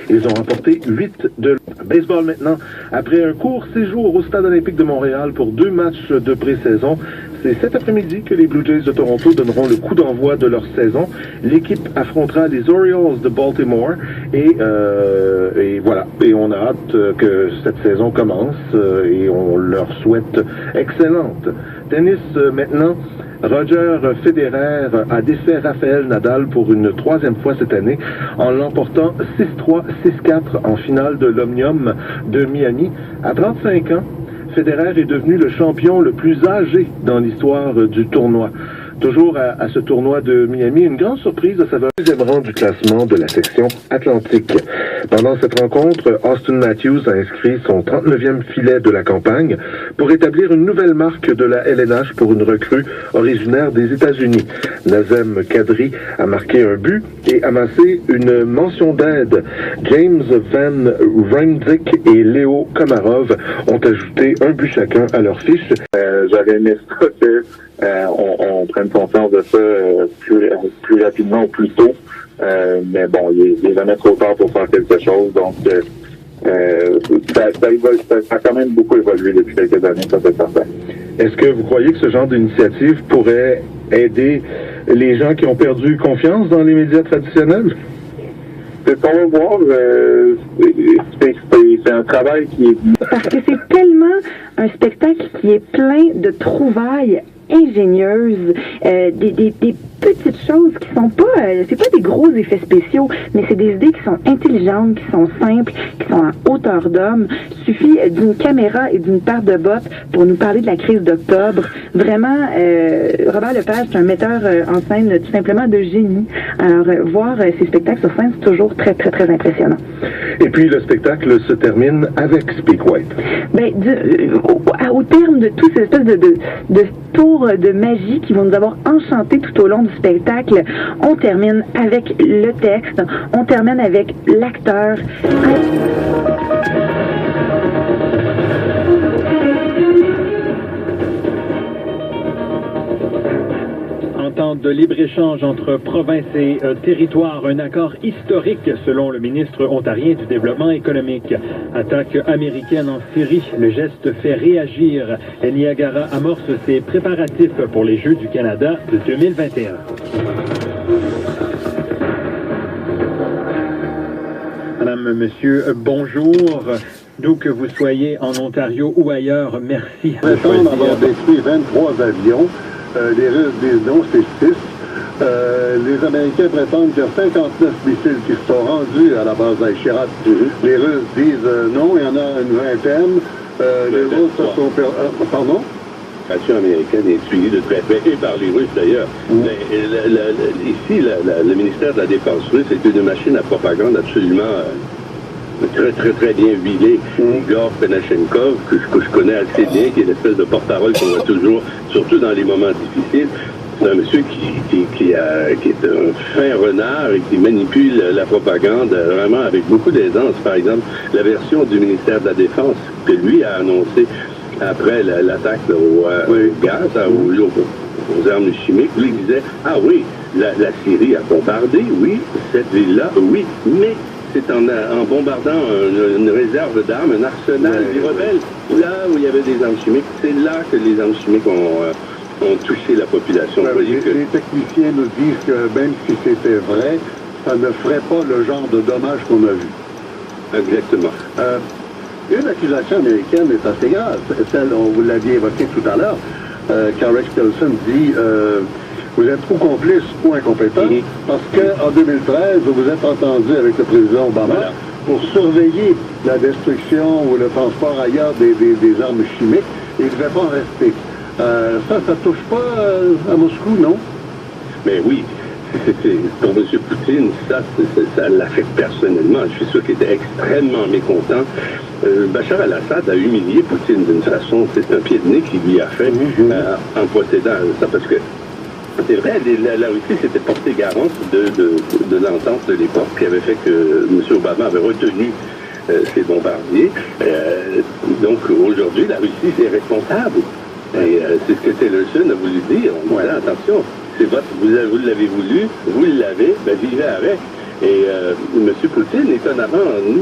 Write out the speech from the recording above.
Ils ont remporté 8 de baseball maintenant. Après un court séjour au Stade olympique de Montréal pour 2 matchs de pré-saison, c'est cet après-midi que les Blue Jays de Toronto donneront le coup d'envoi de leur saison. L'équipe affrontera les Orioles de Baltimore et voilà. Et on a hâte que cette saison commence et on leur souhaite excellente. Tennis maintenant. Roger Federer a défait Rafael Nadal pour une 3e fois cette année en l'emportant 6-3, 6-4 en finale de l'Omnium de Miami. À 35 ans, Federer est devenu le champion le plus âgé dans l'histoire du tournoi. Toujours à ce tournoi de Miami, une grande surprise à savoir le 2e rang du classement de la section Atlantique. Pendant cette rencontre, Austin Matthews a inscrit son 39e filet de la campagne pour établir une nouvelle marque de la LNH pour une recrue originaire des États-Unis. Nazem Kadri a marqué un but et amassé une mention d'aide. James Van Rijndijk et Léo Komarov ont ajouté un but chacun à leur fiche. J'aurais aimé ça que on prenne conscience de ça plus rapidement ou plus tôt. Mais bon, il n'est jamais trop tard pour faire quelque chose. Donc, ça a quand même beaucoup évolué depuis quelques années, ça c'est certain. Est-ce que vous croyez que ce genre d'initiative pourrait aider les gens qui ont perdu confiance dans les médias traditionnels? C'est ce qu'on va voir. C'est un travail qui est... Parce que c'est tellement un spectacle qui est plein de trouvailles ingénieuses, des petites choses qui sont pas, c'est pas des gros effets spéciaux, mais c'est des idées qui sont intelligentes, qui sont simples, qui sont à hauteur d'homme. Il suffit d'une caméra et d'une paire de bottes pour nous parler de la crise d'octobre. Vraiment, Robert Lepage, c'est un metteur en scène tout simplement de génie. Alors, voir ces spectacles sur scène, c'est toujours très, très, très impressionnant. Et puis, le spectacle se termine avec Speak White. Ben, au terme de tout cette espèce de tour de magie qui vont nous avoir enchantés tout au long du spectacle, on termine avec le texte, on termine avec l'acteur. Entente de libre-échange entre province et territoire, un accord historique selon le ministre ontarien du Développement économique. Attaque américaine en Syrie, le geste fait réagir. Et Niagara amorce ses préparatifs pour les Jeux du Canada de 2021. Madame, monsieur, bonjour. D'où que vous soyez en Ontario ou ailleurs, merci. Prétendent avoir détruit 23 avions. Les Russes disent non, c'est 6. Les Américains prétendent qu'il y a 59 missiles qui se sont rendus à la base d'Aïchirat. Les Russes disent non, il y en a une vingtaine. Les Russes se sont perdus. Pardon? L'action américaine est suivie de très près, et par les Russes d'ailleurs. Ici, le ministère de la Défense russe est une machine à propagande absolument très, très, très bien huilée. Igor Penashenkov, que je connais assez bien, qui est l'espèce de porte-parole qu'on voit toujours, surtout dans les moments difficiles. C'est un monsieur qui est un fin renard et qui manipule la propagande vraiment avec beaucoup d'aisance. Par exemple, la version du ministère de la Défense que lui a annoncée après l'attaque au gaz, aux armes chimiques, lui disait « Ah oui, la Syrie a bombardé, oui, cette ville-là, oui, mais c'est en bombardant une réserve d'armes, un arsenal des rebelles, là où il y avait des armes chimiques, c'est là que les armes chimiques ont touché la population. Les techniciens nous disent que même si c'était vrai, ça ne ferait pas le genre de dommages qu'on a vu. Exactement. Une accusation américaine est assez grave. Celle, vous l'aviez évoquée tout à l'heure, quand Rex Tillerson dit vous êtes ou complice ou incompétent, parce qu'en 2013, vous vous êtes entendu avec le président Obama pour surveiller la destruction ou le transport ailleurs des armes chimiques, et il ne devait pas en rester. Ça touche pas à Moscou, non? Mais oui. Pour M. Poutine, ça l'affecte personnellement. Je suis sûr qu'il était extrêmement mécontent. Bachar al-Assad a humilié Poutine d'une façon, c'est un pied de nez qu'il lui a fait en procédant à ça, parce que c'est vrai, la Russie s'était portée garante de l'entente de l'époque qui avait fait que M. Obama avait retenu ses bombardiers. Donc aujourd'hui, la Russie est responsable. Et c'est ce que Tillerson a voulu dire. On disait, attention, c'est vous l'avez voulu, vous l'avez, vivez avec. Et M. Poutine, étonnamment, nous,